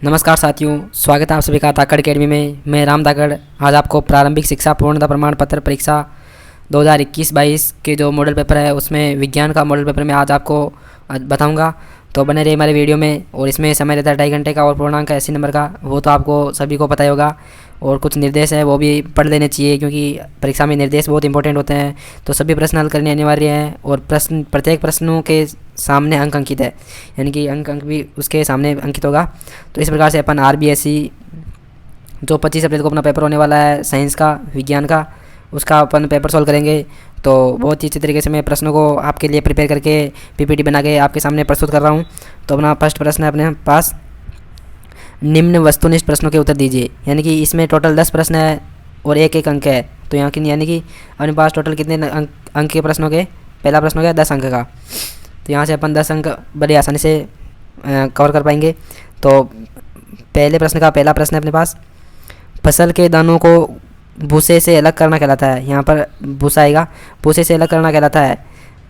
नमस्कार साथियों, स्वागत है आप सभी का धाकड़ अकेडमी में। मैं राम धाकड़ आज आपको प्रारंभिक शिक्षा पूर्णता प्रमाण पत्र परीक्षा 2021-22 के जो मॉडल पेपर है उसमें विज्ञान का मॉडल पेपर मैं आज आपको बताऊंगा। तो बने रहिए हमारे वीडियो में। और इसमें समय रहता है 2.5 घंटे का और पूर्णांक 80 नंबर का, वो तो आपको सभी को पता ही होगा। और कुछ निर्देश है वो भी पढ़ लेने चाहिए क्योंकि परीक्षा में निर्देश बहुत इंपॉर्टेंट होते हैं। तो सभी प्रश्न हल करने अनिवार्य हैं और प्रत्येक प्रश्नों के सामने अंक अंकित है, यानी कि अंक भी उसके सामने अंकित होगा। तो इस प्रकार से अपन RBSE जो 25 अप्रैल को अपना पेपर होने वाला है साइंस का, विज्ञान का, उसका अपन पेपर सॉल्व करेंगे। तो बहुत ही अच्छी तरीके से मैं प्रश्नों को आपके लिए प्रिपेयर करके PPT बना के आपके सामने प्रस्तुत कर रहा हूँ। तो अपना फर्स्ट प्रश्न है अपने पास, निम्न वस्तुनिष्ठ प्रश्नों के उत्तर दीजिए। यानी कि इसमें टोटल 10 प्रश्न है और एक एक अंक है। तो यहाँ की यानी कि अपने पास टोटल कितने अंक के प्रश्नों के, पहला प्रश्न हो गया 10 अंक का। तो यहाँ से अपन 10 अंक बड़ी आसानी से कवर कर पाएंगे। तो पहले प्रश्न का पहला प्रश्न है अपने पास, फसल के दानों को भूसे से अलग करना कहलाता है। यहाँ पर भूसा आएगा, भूसे से अलग करना कहलाता है।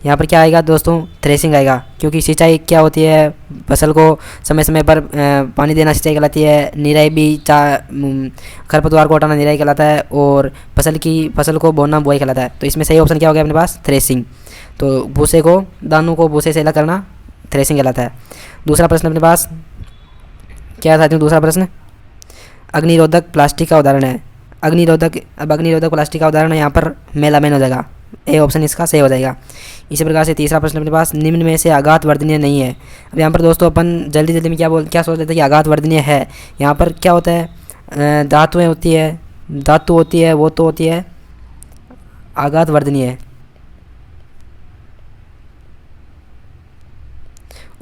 यहाँ पर क्या आएगा दोस्तों, थ्रेसिंग आएगा। क्योंकि सिंचाई क्या होती है, फसल को समय समय पर पानी देना सिंचाई कहलाती है। निराई भी खरपतवार को हटाना निराई कहलाता है। और फसल को बोना बुआई कहलाता है। तो इसमें सही ऑप्शन क्या हो गया अपने पास, थ्रेसिंग। तो भूसे को, दानों को भूसे से अलग करना थ्रेसिंग कहलाता है। दूसरा प्रश्न अपने पास क्या था, दूसरा प्रश्न अग्निरोधक प्लास्टिक का उदाहरण है। अग्निरोधक प्लास्टिक का उदाहरण यहाँ पर मेलामाइन हो जाएगा, ए ऑप्शन इसका सही हो जाएगा। इसी प्रकार से तीसरा प्रश्न अपने पास, निम्न में से आघात वर्धनीय नहीं है। अब यहाँ पर दोस्तों अपन जल्दी में क्या सोच लेते हैं कि आघात वर्धनीय है। यहाँ पर क्या होता है, धातु होती है, वो तो होती है आघात वर्धनीय,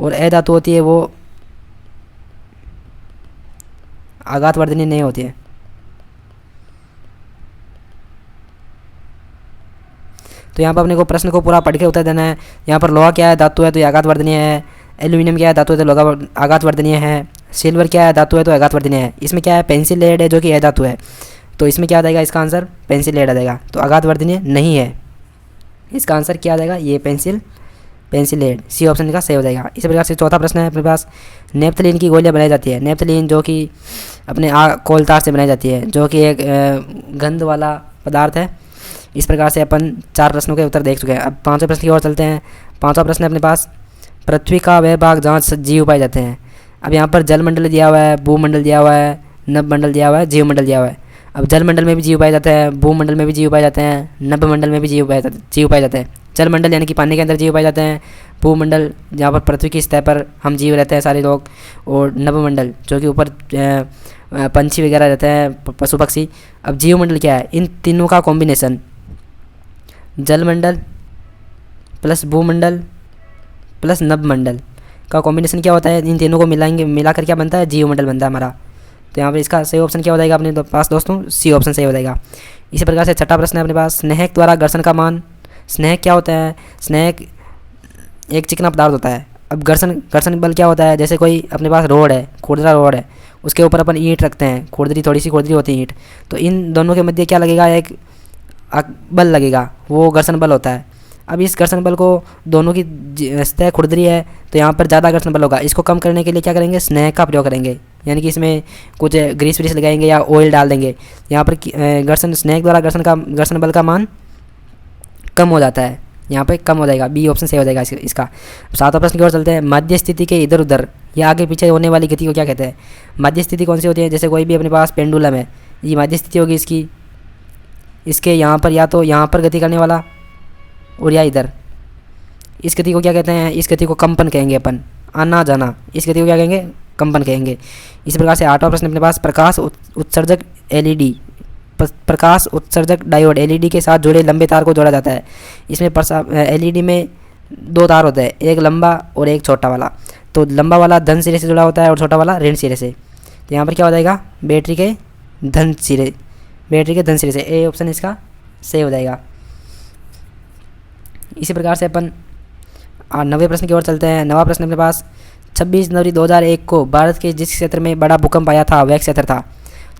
और अधातु होती है वो आघात वर्धनीय नहीं होती है। तो यहाँ पर अपने को प्रश्न को पूरा पढ़ के उत्तर देना है। यहाँ पर लोहा क्या है, धातु है तो ये आघात वर्धनीय है। एल्यूमिनियम क्या है, धातु है तो लोहा आघात वर्धनीय है। सिल्वर क्या है, धातु है तो आघात वर्धनीय है। इसमें क्या है, पेंसिल लेड है जो कि अधातु है। तो इसमें क्या आ जाएगा, इसका आंसर पेंसिल लेड आ जाएगा। तो आघात वर्धनीय नहीं है, इसका आंसर क्या आ जाएगा, ये पेंसिल लेड, सी ऑप्शन का सही हो जाएगा। इसी प्रकार से चौथा प्रश्न है अपने पास, नेप्थलीन की गोलियाँ बनाई जाती है। नेप्थलीन जो कि अपने कोल तार से बनाई जाती है, जो कि एक गंध वाला पदार्थ है। इस प्रकार से अपन 4 प्रश्नों के उत्तर देख चुके हैं। अब 5वें प्रश्न की ओर चलते हैं। 5वां प्रश्न है अपने पास, पृथ्वी का वह भाग जहाँ जीव पाए जाते हैं। अब यहाँ पर जलमंडल दिया हुआ है, भूमंडल दिया हुआ है, नभमंडल दिया हुआ है, जीवमंडल दिया हुआ है। अब जलमंडल में भी जीव पाए जाते हैं, भूमंडल में भी जीव पाए जाते हैं, नभमंडल में भी जीव पाए जाते हैं। जलमंडल यानी कि पानी के अंदर जीव पाए जाते हैं, भूमंडल जहाँ पर पृथ्वी की सतह पर हम जीव रहते हैं सारे लोग, और नभमंडल जो कि ऊपर पंछी वगैरह रहते हैं, पशु पक्षी। अब जीवमंडल क्या है, इन तीनों का कॉम्बिनेशन, जलमंडल प्लस भूमंडल प्लस नभमंडल का कॉम्बिनेशन क्या होता है, इन तीनों को मिलाकर क्या बनता है, जीवमंडल बनता है हमारा। तो यहाँ पर इसका सही ऑप्शन क्या हो जाएगा अपने पास दोस्तों, सी ऑप्शन सही हो जाएगा। इसी प्रकार से छठा प्रश्न है अपने पास, स्नेहक द्वारा घर्षण का मान। स्नेहक क्या होता है, स्नेहक एक चिकना पदार्थ होता है। अब घर्षण बल क्या होता है, जैसे कोई अपने पास रोड है, खुरदरा रोड है, उसके ऊपर अपन ईंट रखते हैं, थोड़ी सी खुरदरी होती है ईंट, तो इन दोनों के मध्य क्या लगेगा, एक बल लगेगा, वो घर्षण बल होता है। अब इस घर्षण बल को, दोनों की सतह खुरदरी है तो यहाँ पर ज़्यादा घर्षण बल होगा। इसको कम करने के लिए क्या करेंगे, स्नेहक का प्रयोग करेंगे, यानी कि इसमें कुछ ग्रीस व्रीस लगाएंगे या ऑयल डाल देंगे। यहाँ पर स्नेहक द्वारा घर्षण बल का मान कम हो जाता है, यहाँ पे कम हो जाएगा, बी ऑप्शन सही हो जाएगा इसका। 7वां प्रश्न की ओर चलते हैं, मध्य स्थिति के इधर उधर या आगे पीछे होने वाली गति को क्या कहते हैं। मध्य स्थिति कौन सी होती है, जैसे कोई भी अपने पास पेंडुलम है, ये मध्य स्थिति होगी इसके यहाँ पर, या तो यहाँ पर गति करने वाला और या इधर, इस गति को क्या कहते हैं, इस गति को कंपन कहेंगे अपन, आना जाना, इस गति को क्या कहेंगे, कंपन कहेंगे। इसी प्रकार से 8वां प्रश्न अपने पास, प्रकाश उत्सर्जक डायोड LED के साथ जुड़े लंबे तार को जोड़ा जाता है। इसमें LED में 2 तार होते हैं, एक लंबा और एक छोटा वाला। तो लंबा वाला धन सिरे से जुड़ा होता है और छोटा वाला ऋण सिरे से। तो यहाँ पर क्या हो जाएगा, बैटरी के धन सिरे से, ए ऑप्शन इसका सही हो जाएगा। इसी प्रकार से अपन 9वें प्रश्न की ओर चलते हैं। 9वां प्रश्न अपने पास, 26 जनवरी 2001 को भारत के जिस क्षेत्र में बड़ा भूकंप आया था वह क्षेत्र था।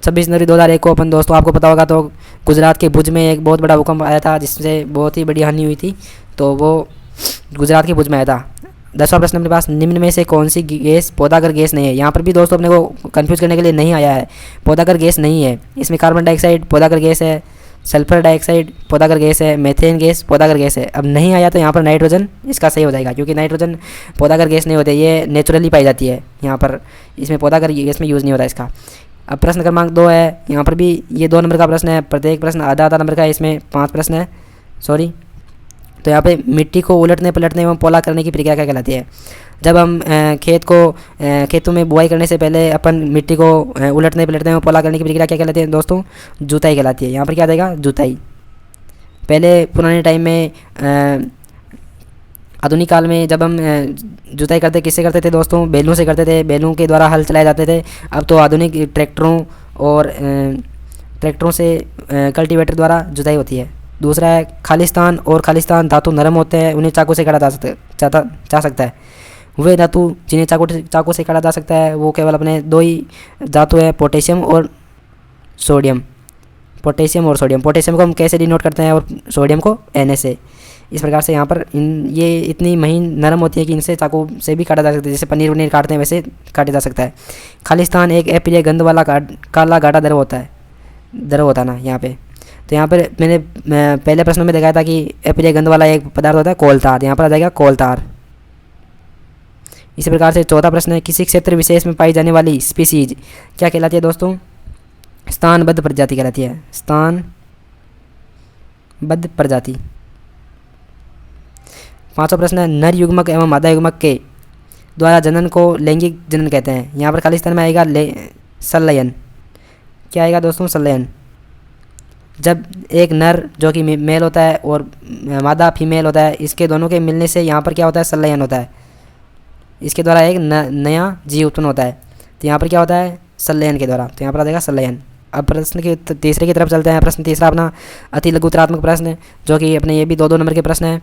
26 जनवरी 2001 को अपन दोस्तों आपको पता होगा तो गुजरात के भुज में एक बहुत बड़ा भूकंप आया था जिससे बहुत ही बड़ी हानि हुई थी। तो वो गुजरात के भुज में आया था। 10वां प्रश्न अपने पास, निम्न में से कौन सी गैस पौधागर गैस नहीं है। यहाँ पर भी दोस्तों अपने को कंफ्यूज करने के लिए नहीं आया है, पौधागर गैस नहीं है। इसमें कार्बन डाइऑक्साइड पौधागर गैस है, सल्फर डाइऑक्साइड पौधागर गैस है, मीथेन गैस पौधागर गैस है। अब नहीं आया तो यहाँ पर नाइट्रोजन इसका सही हो जाएगा, क्योंकि नाइट्रोजन पौधागर गैस नहीं होते, ये नेचुरली पाई जाती है। यहाँ पर इसमें पौधागर गैस में यूज़ नहीं होता इसका। अब प्रश्न क्रमांक 2 है, यहाँ पर भी ये 2 नंबर का प्रश्न है, प्रत्येक प्रश्न आधा आधा नंबर का है, इसमें 5 प्रश्न है, सॉरी। तो यहाँ पे मिट्टी को उलटने पलटने एवं पोला करने की प्रक्रिया क्या कहलाती है। जब हम खेतों में बुआई करने से पहले अपन मिट्टी को उलटने पलटने एवं पोला करने की प्रक्रिया क्या कहलाती है दोस्तों, जुताई कहलाती है। यहाँ पर क्या देगा, जुताई। पहले पुराने टाइम में आधुनिक काल में जब हम जुताई करते किससे करते थे दोस्तों, बैलों से करते थे, बैलों के द्वारा हल चलाए जाते थे। अब तो आधुनिक ट्रैक्टरों से कल्टीवेटर द्वारा जुताई होती है। दूसरा है खालिस्तान और खालिस्तान धातु नरम होते हैं, उन्हें चाकू से काटा जा सकता है। वे धातु जिन्हें चाकू से काटा जा सकता है वो केवल अपने 2 ही धातु है, पोटेशियम और सोडियम। पोटेशियम को हम कैसे डिनोट करते हैं और सोडियम को Na से। इस प्रकार से यहाँ पर ये इतनी महीन नरम होती है कि इनसे चाकू से भी काटा जा सकता है, जैसे पनीर वनीर काटते हैं वैसे काटा जा सकता है। खालिस्तान एक अप्रिय गंध वाला काला गाढ़ा द्रव होता है ना यहाँ पे। तो यहाँ पर मैंने पहले प्रश्न में दिखाया था कि अप्रिय गंध वाला एक पदार्थ होता है कोलतार, यहाँ पर आ जाएगा कोलतार। इसी प्रकार से चौथा प्रश्न है, किसी क्षेत्र विशेष में पाई जाने वाली स्पीसीज क्या कहलाती है दोस्तों, स्थानबद्ध प्रजाति कहलाती है, स्थानबद्ध प्रजाति। 5वां प्रश्न है, नर युग्मक एवं मादा युग्मक के द्वारा जनन को लैंगिक जनन कहते हैं। यहाँ पर खालिस्तान में आएगा संलयन। क्या आएगा दोस्तों, संलयन। जब एक नर जो कि मेल होता है और मादा फीमेल होता है, इसके दोनों के मिलने से यहाँ पर क्या होता है, संलयन होता है। इसके द्वारा एक नया जीव उत्पन्न होता है। तो यहाँ पर क्या होता है, संलयन के द्वारा। तो यहाँ पर आ जाएगा संलयन। अब प्रश्न के तीसरे की तरफ चलते हैं। प्रश्न तीसरा अपना अति लघु उत्तरात्मक प्रश्न, जो कि अपने ये भी 2-2 नंबर के प्रश्न हैं।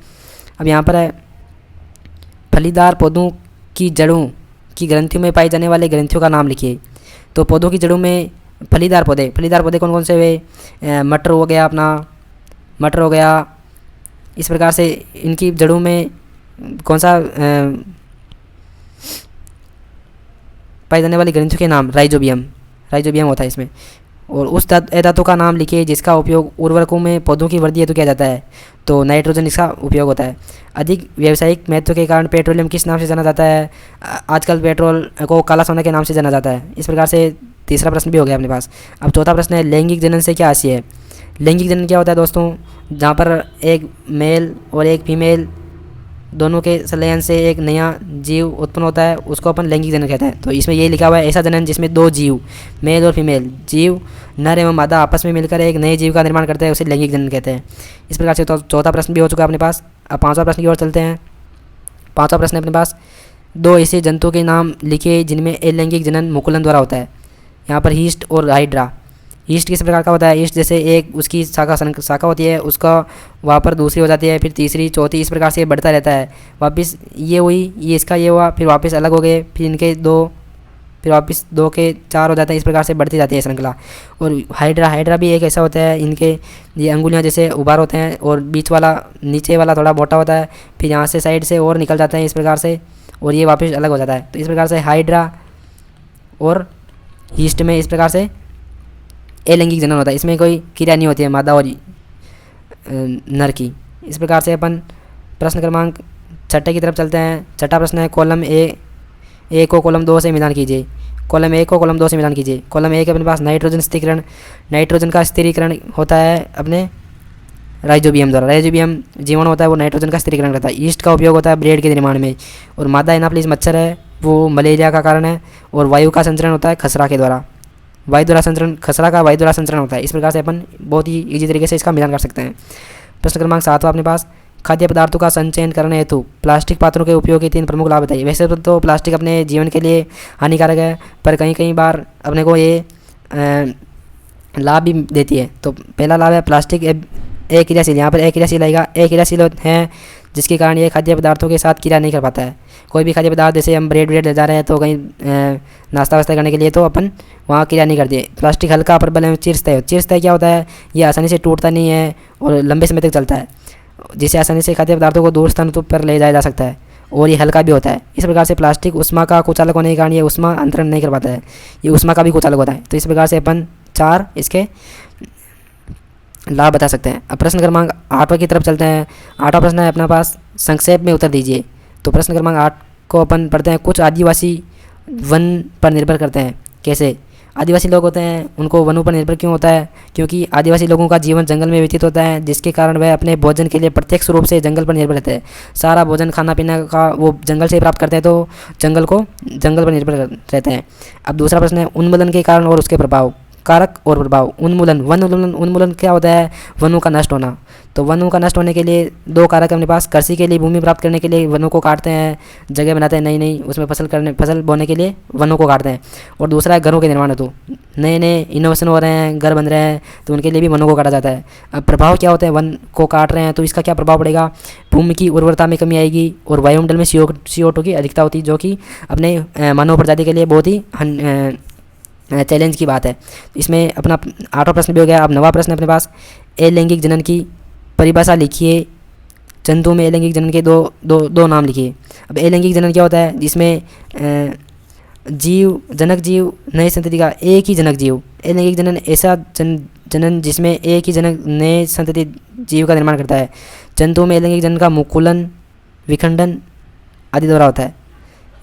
अब यहाँ पर है, फलीदार पौधों की जड़ों की ग्रंथियों में पाई जाने वाले ग्रंथियों का नाम लिखिए। तो पौधों की जड़ों में फलीदार पौधे कौन कौन से हुए, मटर हो गया, मटर हो गया। इस प्रकार से इनकी जड़ों में कौन सा पाई जाने वाली ग्रंथियों के नाम, राइजोबियम होता है इसमें। और उस धातु का नाम लिखिए जिसका उपयोग उर्वरकों में पौधों की वृद्धि हेतु किया जाता है। तो नाइट्रोजन इसका उपयोग होता है। अधिक व्यावसायिक महत्व के कारण पेट्रोलियम किस नाम से जाना जाता है, आजकल पेट्रोल को काला सोना के नाम से जाना जाता है। इस प्रकार से तीसरा प्रश्न भी हो गया अपने पास। अब चौथा प्रश्न है, लैंगिक जनन से क्या आशय है। लैंगिक जनन क्या होता है दोस्तों, जहाँ पर एक मेल और एक फीमेल दोनों के संलयन से एक नया जीव उत्पन्न होता है, उसको अपन लैंगिक जनन कहते हैं। तो इसमें यही लिखा हुआ है, ऐसा जनन जिसमें 2 जीव, मेल और फीमेल जीव, नर एवं मादा आपस में मिलकर एक नए जीव का निर्माण करते हैं, उसे लैंगिक जनन कहते हैं। इस प्रकार से चौथा प्रश्न भी हो चुका है अपने पास। अब 5वां प्रश्न की ओर चलते हैं। 5वां प्रश्न अपने पास, 2 ऐसे जंतुओं के नाम लिखे जिनमें अलैंगिक जनन मुकुलन द्वारा होता है। यहाँ पर हीस्ट और हाइड्रा। ईस्ट किस प्रकार का होता है, ईस्ट जैसे एक उसकी शाखा होती है, उसका वहाँ पर दूसरी हो जाती है, फिर तीसरी, चौथी, इस प्रकार से ये बढ़ता रहता है। वापस ये हुई, ये इसका ये हुआ, फिर वापस अलग हो गए, फिर इनके 2, फिर वापस 2 के 4 हो जाते हैं। इस प्रकार से बढ़ती जाती है श्रृंखला। और हाइड्रा भी एक ऐसा होता है, इनके ये अंगुलियाँ जैसे उभार होते हैं और बीच वाला, नीचे वाला थोड़ा मोटा होता है, फिर यहाँ से साइड से और निकल जाते हैं इस प्रकार से, और ये वापस अलग हो जाता है। तो इस प्रकार से हाइड्रा और ईस्ट में इस प्रकार से अलैंगिक जनन होता है। इसमें कोई क्रिया नहीं होती है मादा और नर की। इस प्रकार से अपन प्रश्न क्रमांक 6 की तरफ चलते हैं। 6वां प्रश्न है, कॉलम ए को कॉलम 2 से मिलान कीजिए। कॉलम ए को कॉलम 2 से मिलान कीजिए। कॉलम ए के अपने पास नाइट्रोजन स्थिरीकरण, नाइट्रोजन का स्थिरीकरण होता है अपने राइजोबियम द्वारा। राइजोबियम जीवाणु होता है, वो नाइट्रोजन का स्थिरीकरण करता है। ईस्ट का उपयोग होता है ब्रेड के निर्माण में। और मादा एनाफिलिस मच्छर है, वो मलेरिया का कारण है। और वायु का संचरण होता है खसरा के द्वारा, खसरा का वायु द्वारा संचरण होता है। इस प्रकार से अपन बहुत ही ईजी तरीके से इसका मिलान कर सकते हैं। प्रश्न क्रमांक 7 अपने पास, खाद्य पदार्थों का संचयन करने हेतु प्लास्टिक पात्रों के उपयोग के 3 प्रमुख लाभ बताइए। वैसे तो प्लास्टिक अपने जीवन के लिए हानिकारक है, पर कई बार अपने को ये लाभ भी देती है। तो पहला लाभ है प्लास्टिक अक्रियाशील। यहाँ पर अक्रियाशील आएगा, अक्रियाशील है जिसके कारण ये खाद्य पदार्थों के साथ क्रिया नहीं कर पाता है। कोई भी खाद्य पदार्थ, जैसे हम ब्रेड ले जा रहे हैं तो कहीं नाश्ता वास्ता करने के लिए, तो अपन वहाँ क्रिया नहीं करती है। प्लास्टिक हल्का, प्रबल एवं चिरस्थायी क्या होता है, ये आसानी से टूटता नहीं है और लंबे समय तक चलता है, जिससे आसानी से खाद्य पदार्थों को दूर स्थानों पर ले जाया जा सकता है। और ये हल्का भी होता है। इस प्रकार से प्लास्टिक ऊष्मा का कुचालक होने के कारण ये ऊष्मा अंतरण नहीं कर पाता है, ये ऊष्मा का भी कुचालक होता है। तो इस प्रकार से अपन 4 इसके लाभ बता सकते हैं। अब प्रश्न क्रमांक 8 की तरफ चलते हैं। 8वां प्रश्न है अपने पास, संक्षेप में उत्तर दीजिए। तो प्रश्न क्रमांक 8 को अपन पढ़ते हैं। कुछ आदिवासी वन पर निर्भर करते हैं। कैसे? आदिवासी लोग होते हैं उनको वनों पर निर्भर क्यों होता है? क्योंकि आदिवासी लोगों का जीवन जंगल में व्यतीत होता है, जिसके कारण वह अपने भोजन के लिए प्रत्यक्ष रूप से जंगल पर निर्भर रहते हैं। सारा भोजन खाना पीना का वो जंगल से प्राप्त करते हैं, तो जंगल पर निर्भर रहते हैं। अब दूसरा प्रश्न है, उन्मूलन के कारण और उसके प्रभाव। कारक और प्रभाव। उन्मूलन क्या होता है? वनों का नष्ट होना। तो वनों का नष्ट होने के लिए 2 कारक अपने पास। कृषि के लिए भूमि प्राप्त करने के लिए वनों को काटते हैं, जगह बनाते हैं नई उसमें फसल बोने के लिए वनों को काटते हैं। और दूसरा है घरों के निर्माण हेतु, नए इनोवेशन हो रहे हैं, घर बन रहे हैं, तो उनके लिए भी वनों को काटा जाता है। अब प्रभाव क्या होते हैं? वन को काट रहे हैं तो इसका क्या प्रभाव पड़ेगा? भूमि की उर्वरता में कमी आएगी और वायुमंडल में CO2 की अधिकता होती है, जो कि अपने मानव प्रजाति के लिए बहुत ही चैलेंज की बात है। इसमें अपना 8वां प्रश्न भी हो गया। अब 9वां प्रश्न अपने पास, अलैंगिक जनन की परिभाषा लिखिए। जंतु में अलैंगिक जनन के दो नाम लिखिए। अब अलैंगिक जनन क्या होता है? जिसमें जनक जीव नए संतति का एक ही जनक जीव। अलैंगिक जनन ऐसा जनन जिसमें एक ही जनक नए संतति जीव का निर्माण करता है। जंतु में अलैंगिक जनन का मुकुलन, विखंडन आदि द्वारा होता है।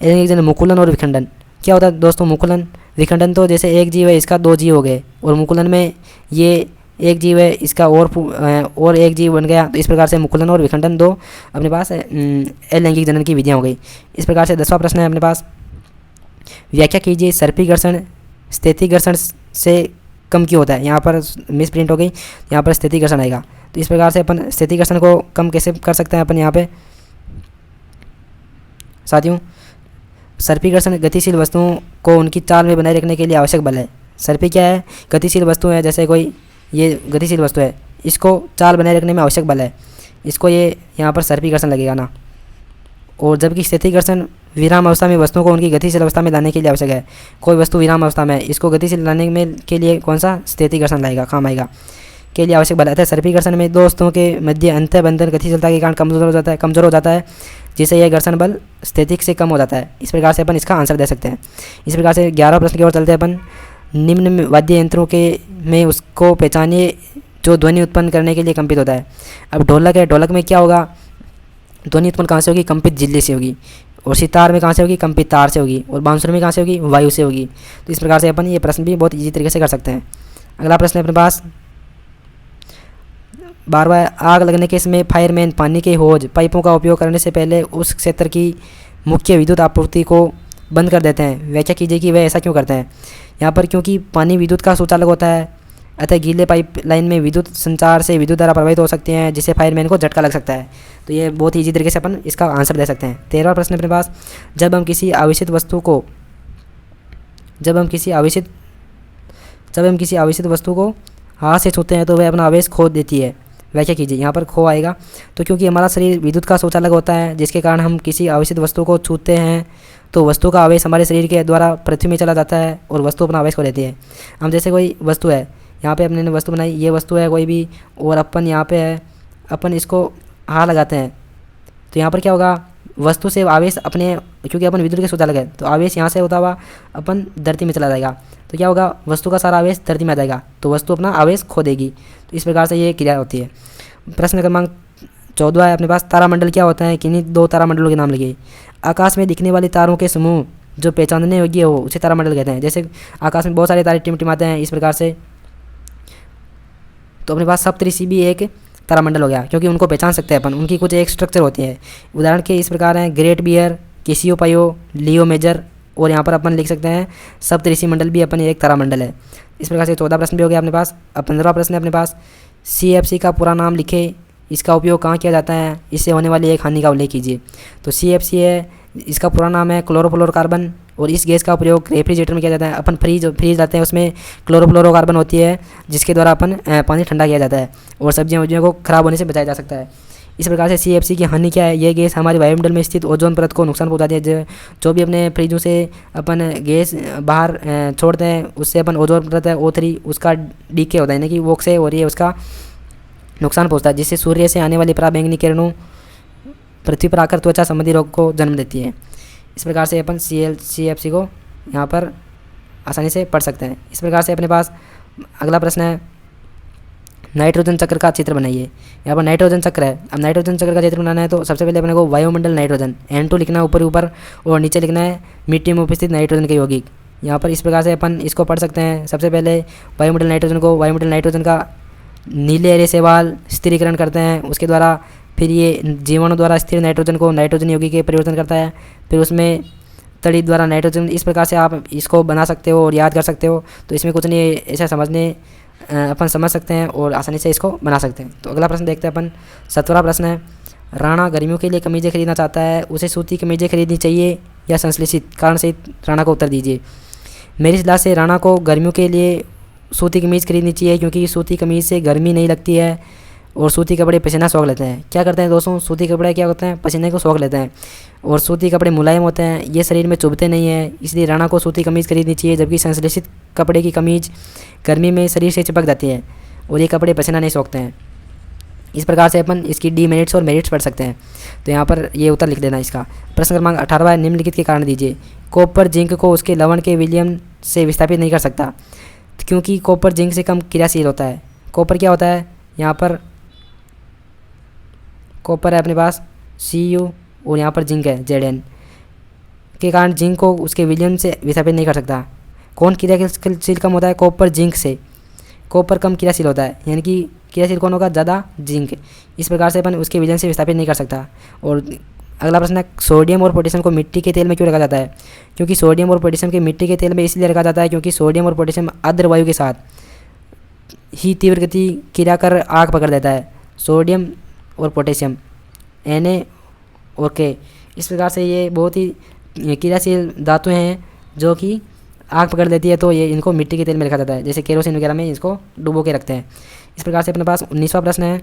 अलैंगिक जनन मुकुलन और विखंडन क्या होता है दोस्तों? मुकुलन विखंडन तो जैसे एक जीव है इसका 2 जीव हो गए, और मुकुलन में ये एक जीव है इसका और एक जीव बन गया। तो इस प्रकार से मुकुलन और विखंडन 2 अपने पास अलैंगिक जनन की विधियाँ हो गई। इस प्रकार से 10वां प्रश्न है अपने पास, व्याख्या कीजिए सर्पी घर्षण स्थिति घर्षण से कम क्यों होता है? यहाँ पर मिस प्रिंट हो गई, यहाँ पर स्थिति घर्षण आएगा। तो इस प्रकार से अपन स्थिति घर्षण को कम कैसे कर सकते हैं अपन यहाँ पे साथियों? सर्पी घर्षण गतिशील वस्तुओं को उनकी चाल में बनाए रखने के लिए आवश्यक बल है। सर्पी क्या है? गतिशील वस्तु है, जैसे कोई ये गतिशील वस्तु है, इसको चाल बनाए रखने में आवश्यक बल है, इसको ये यहाँ पर सर्पी घर्षण लगेगा ना। और जबकि स्थिति घर्षण विराम अवस्था में वस्तुओं को उनकी गतिशील अवस्था में लाने के लिए आवश्यक है। कोई वस्तु विराम अवस्था में है, इसको गतिशील लाने में के लिए कौन सा स्थिति घर्षण लाएगा, काम आएगा, के लिए आवश्यक बल है। सर्पी घर्षण में 2 वस्तुओं के मध्य अंतःबंधन गतिशीलता के कारण कमजोर हो जाता है, जिससे यह घर्षण बल स्थितिक से कम हो जाता है। इस प्रकार से अपन इसका आंसर दे सकते हैं। इस प्रकार से 11वें प्रश्न की ओर चलते हैं अपन। निम्न वाद्य यंत्रों के में उसको पहचानिए जो ध्वनि उत्पन्न करने के लिए कंपित होता है। अब ढोलक है, ढोलक में क्या होगा? ध्वनि उत्पन्न कहाँ से होगी? कंपित झिल्ली से होगी। और सितार में कहाँ से होगी? कंपित तार से होगी। और बांसुरी में कहाँ से होगी? वायु से होगी। तो इस प्रकार से अपन ये प्रश्न भी बहुत ईजी तरीके से कर सकते हैं। अगला प्रश्न है अपने पास 12वां, आग लगने के समय फायरमैन पानी के होज पाइपों का उपयोग करने से पहले उस क्षेत्र की मुख्य विद्युत आपूर्ति को बंद कर देते हैं। व्याख्या कीजिए कि वे ऐसा क्यों करते हैं? यहाँ पर क्योंकि पानी विद्युत का सुचालक होता है, अतः गीले पाइप लाइन में विद्युत संचार से विद्युत धारा प्रभावित हो सकती हैं, जिससे फायरमैन को झटका लग सकता है। तो ये बहुत ईजी तरीके से अपन इसका आंसर दे सकते हैं। 13वां प्रश्न अपने पास, जब हम किसी आवेशित वस्तु को हाथ से छूते हैं तो वह अपना आवेश खो देती है। व्याख्या कीजिए। यहाँ पर खो आएगा तो क्योंकि हमारा शरीर विद्युत का सुचालक होता है, जिसके कारण हम किसी आवेशित वस्तु को छूते हैं तो वस्तु का आवेश हमारे शरीर के द्वारा पृथ्वी में चला जाता है और वस्तु अपना आवेश खो देती है। हम जैसे कोई वस्तु है, यहाँ पे अपने ने वस्तु बनाई, ये वस्तु है कोई भी, और अपन यहाँ पे है, अपन इसको हाथ लगाते हैं तो यहाँ पर क्या होगा? वस्तु से आवेश अपने, क्योंकि अपन विद्युत के सुचालक है तो आवेश यहाँ से होता हुआ अपन धरती में चला जाएगा, तो क्या होगा? वस्तु का सारा आवेश धरती में आ जाएगा, तो वस्तु अपना आवेश खो देगी। तो इस प्रकार से ये क्रिया होती है। प्रश्न क्रमांक 14 है अपने पास, तारामंडल क्या होता है? किन्हीं 2 तारामंडलों के नाम लिखिए। आकाश में दिखने वाले तारों के समूह जो पहचानने योग्य हो उसे तारामंडल कहते हैं। जैसे आकाश में बहुत सारे तारे टिमटिमाते हैं इस प्रकार से, तो अपने पास सप्तऋषि भी एक तारामंडल हो गया, क्योंकि उनको पहचान सकते हैं अपन, उनकी कुछ एक स्ट्रक्चर होती है। उदाहरण के इस प्रकार हैं ग्रेट बियर, कैसियोपायो, लियो मेजर, और यहाँ पर अपन लिख सकते हैं सप्तऋषि मंडल भी अपन एक तारामंडल है। इस प्रकार से 14 प्रश्न भी हो गया अपने पास। अब 15वां प्रश्न है अपने पास, CFC का पूरा नाम लिखे, इसका उपयोग कहाँ किया जाता है, इससे होने वाली एक हानि का उल्लेख कीजिए। तो CFC है, इसका पूरा नाम है क्लोरोफ्लोरोकार्बन, और इस गैस का प्रयोग रेफ्रिजरेटर में किया जाता है। अपन फ्रीज लाते हैं, उसमें क्लोरोफ्लोरोकार्बन होती है, जिसके द्वारा अपन पानी ठंडा किया जाता है और सब्जियों को खराब होने से बचाया जा सकता है। इस प्रकार से CFC की हानि क्या है? ये गैस हमारे वायुमंडल में स्थित ओजोन परत को नुकसान पहुंचाती है। जो भी अपने फ्रिजों से अपन गैस बाहर छोड़ते हैं, उससे अपन ओजोन परत है O3 उसका डीके होता है, यानी कि वो से और ये उसका नुकसान पहुंचता है, जिससे सूर्य से आने वाली पराबैंगनी पृथ्वी पर आकर त्वचा संबंधी रोग को जन्म देती है। इस प्रकार से अपन ClCFC को यहाँ पर आसानी से पढ़ सकते हैं। इस प्रकार से अपने पास अगला प्रश्न है, नाइट्रोजन चक्र का चित्र बनाइए। यहाँ पर नाइट्रोजन चक्र है। अब नाइट्रोजन चक्र का चित्र बनाना है तो सबसे पहले अपने को वायुमंडल नाइट्रोजन N2 लिखना है ऊपर ऊपर, और नीचे लिखना है मिट्टी में उपस्थित नाइट्रोजन के यौगिक। यहाँ पर इस प्रकार से अपन इसको पढ़ सकते हैं। सबसे पहले वायुमंडल नाइट्रोजन का नीले एरे सवाल स्थिरीकरण करते हैं, उसके द्वारा फिर ये जीवाणु द्वारा स्थिर नाइट्रोजन को नाइट्रोजन यौगिक के परिवर्तन करता है, फिर उसमें तड़ी द्वारा नाइट्रोजन। इस प्रकार से आप इसको बना सकते हो और याद कर सकते हो। तो इसमें कुछ नहीं, ऐसा अपन समझ सकते हैं और आसानी से इसको बना सकते हैं। तो अगला प्रश्न देखते हैं अपन। 17वां प्रश्न है, राणा गर्मियों के लिए कमीज़ें खरीदना चाहता है, उसे सूती कमीज़ें खरीदनी चाहिए या संश्लेषित? कारण से राणा को उत्तर दीजिए। मेरी सलाह से राणा को गर्मियों के लिए सूती कमीज़ खरीदनी चाहिए, क्योंकि सूती कमीज़ से गर्मी नहीं लगती है और सूती कपड़े पसीना सोख लेते हैं। क्या करते हैं दोस्तों, सूती कपड़े क्या होते हैं, पसीने को सोख लेते हैं, और सूती कपड़े मुलायम होते हैं, ये शरीर में चुभते नहीं हैं, इसलिए राणा को सूती कमीज़ खरीदनी चाहिए। जबकि संश्लेषित कपड़े की कमीज़ गर्मी में शरीर से चिपक जाती है और ये कपड़े पसीना नहीं सोखते हैं। इस प्रकार से अपन इसकी डीमेरिट्स और मेरिट्स पढ़ सकते हैं। तो यहाँ पर ये उत्तर लिख देना इसका। प्रश्न क्रमांक 18 निम्नलिखित के कारण दीजिए। कॉपर जिंक को उसके लवण के विलयन से विस्थापित नहीं कर सकता, क्योंकि कॉपर जिंक से कम क्रियाशील होता है। कॉपर क्या होता है, यहाँ पर कॉपर है अपने पास Cu और यहाँ पर जिंक है Zn के कारण जिंक को उसके विलयन से विस्थापित नहीं कर सकता। कौन क्रियाशील कम होता है, कॉपर जिंक से कॉपर कम क्रियाशील होता है, यानी कि क्रियाशील कौन होगा, ज़्यादा जिंक। इस प्रकार से अपन उसके विलयन से विस्थापित नहीं कर सकता। और अगला प्रश्न है, सोडियम और पोटेशियम को मिट्टी के तेल में क्यों रखा जाता है? क्योंकि सोडियम और पोटेशियम के मिट्टी के तेल में इसलिए रखा जाता है क्योंकि सोडियम और पोटेशियम आर्द्र वायु के साथ ही तीव्र गति क्रिया कर आग पकड़ देता है। सोडियम और पोटेशियम Na और K, इस प्रकार से ये बहुत ही क्रियाशील धातु हैं जो कि आग पकड़ देती है, तो ये इनको मिट्टी के तेल में रखा जाता है, जैसे केरोसिन वगैरह में इसको डुबो के रखते हैं। इस प्रकार से अपने पास 19वां प्रश्न है,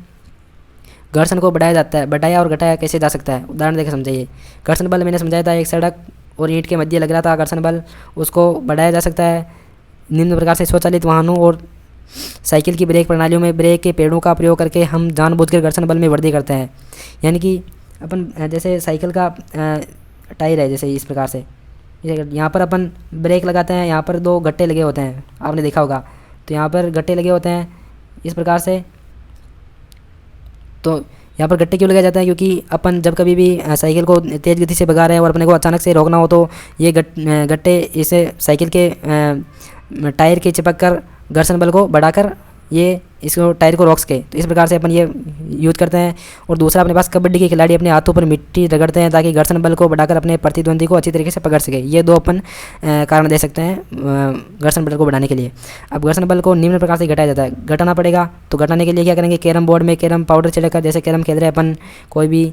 घर्षण को बढ़ाया और घटाया कैसे जा सकता है? उदाहरण देकर समझाइए। घर्षण बल मैंने समझाया था, एक सड़क और ईंट के मध्य लग रहा था घर्षण बल, उसको बढ़ाया जा सकता है निम्न प्रकार से। स्वचालित वाहनों और साइकिल की ब्रेक प्रणालियों में ब्रेक के पेड़ों का प्रयोग करके हम जानबूझकर घर्षण बल में वृद्धि करते हैं। यानी कि अपन जैसे साइकिल का टायर है, जैसे इस प्रकार से यहाँ पर अपन ब्रेक लगाते हैं, यहाँ पर 2 गट्टे लगे होते हैं, आपने देखा होगा। तो यहाँ पर गट्टे लगे होते हैं इस प्रकार से। तो यहाँ पर गट्टे क्यों लगाए जाते हैं, क्योंकि अपन जब कभी भी साइकिल को तेज़ गति से भगा रहे हैं और अपने को अचानक से रोकना हो तो ये गट्टे इसे साइकिल के टायर के चिपक कर घर्षण बल को बढ़ाकर ये इसको टायर को रोक सके। तो इस प्रकार से अपन ये यूज़ करते हैं। और दूसरा, अपने पास कबड्डी के खिलाड़ी अपने हाथों पर मिट्टी रगड़ते हैं ताकि घर्षण बल को बढ़ाकर अपने प्रतिद्वंदी को अच्छी तरीके से पकड़ सके। ये 2 अपन कारण दे सकते हैं घर्षण बल को बढ़ाने के लिए। अब घर्षण बल को निम्न प्रकार से घटाया जाता है। घटाना पड़ेगा, तो घटाने के लिए क्या करेंगे, कैरम बोर्ड में कैरम पाउडर छिड़कर, जैसे कैरम खेल रहे हैं अपन कोई भी,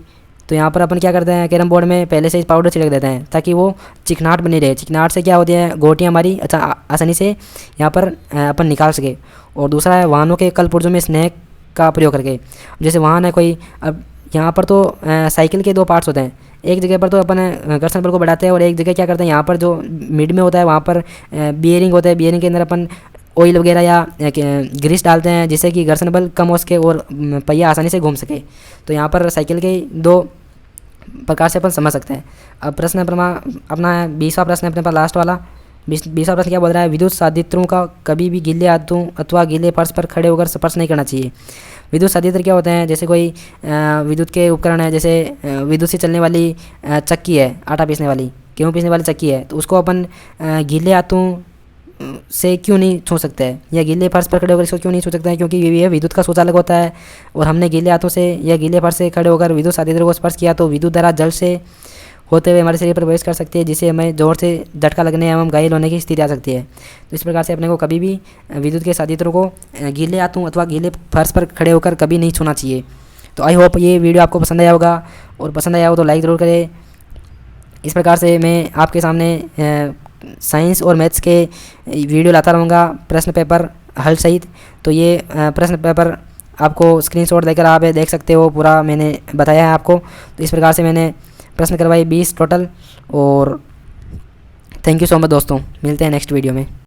तो यहाँ पर अपन क्या करते हैं, कैरम बोर्ड में पहले से ही पाउडर छिड़क देते हैं ताकि वो चिकनाहट बनी रहे। चिकनाहट से क्या होती है, गोटियाँ हमारी अच्छा आसानी से यहाँ पर अपन निकाल सके। और दूसरा है, वाहनों के कल पुर्जों में स्नेक का प्रयोग करके। जैसे वाहन है कोई, अब यहाँ पर तो साइकिल के 2 पार्ट्स होते हैं। एक जगह पर तो अपन घर्षण बल को बढ़ाते हैं और एक जगह क्या करते हैं, यहाँ पर जो मिड में होता है वहाँ पर बियरिंग होता है। बियरिंग के अंदर अपन ऑयल वगैरह या ग्रीस डालते हैं जिससे कि घर्षण बल कम हो सके और पहिया आसानी से घूम सके। तो यहाँ पर साइकिल के 2 प्रकार से अपन समझ सकते हैं। अब प्रश्न अपना 20वां प्रश्न है अपने पास, लास्ट वाला। 20वां प्रश्न क्या बोल रहा है, विद्युत साधित्रों का कभी भी गीले हाथों अथवा गीले फर्श पर खड़े होकर स्पर्श नहीं करना चाहिए। विद्युत साधित्र क्या होते हैं, जैसे कोई विद्युत के उपकरण है, जैसे विद्युत से चलने वाली चक्की है, आटा पीसने वाली, गेहूँ पीसने वाली चक्की है, तो उसको अपन गीले हाथों से क्यों नहीं छू सकते हैं, या गीले फर्श पर खड़े होकर इसको क्यों नहीं छू सकते हैं, क्योंकि यह विद्युत का सुचालक होता है और हमने गीले हाथों से या गीले फर्श से खड़े होकर विद्युत साधित्र को स्पर्श किया तो विद्युत धारा जल से होते हुए हमारे शरीर पर प्रवेश कर सकती है, जिससे हमें जोर से झटका लगने एवं घायल होने की स्थिति आ सकती है। तो इस प्रकार से अपने को कभी भी विद्युत के साधित्रों को गीले हाथों अथवा गीले फर्श पर खड़े होकर कभी नहीं छूना चाहिए। तो आई होप ये वीडियो आपको पसंद आया होगा, और पसंद आया हो तो लाइक ज़रूर करें। इस प्रकार से मैं आपके सामने साइंस और मैथ्स के वीडियो लाता रहूँगा, प्रश्न पेपर हल सहित। तो ये प्रश्न पेपर आपको स्क्रीनशॉट देकर आप देख सकते हो, पूरा मैंने बताया है आपको। तो इस प्रकार से मैंने प्रश्न करवाए 20 टोटल। और थैंक यू सो मच दोस्तों, मिलते हैं नेक्स्ट वीडियो में।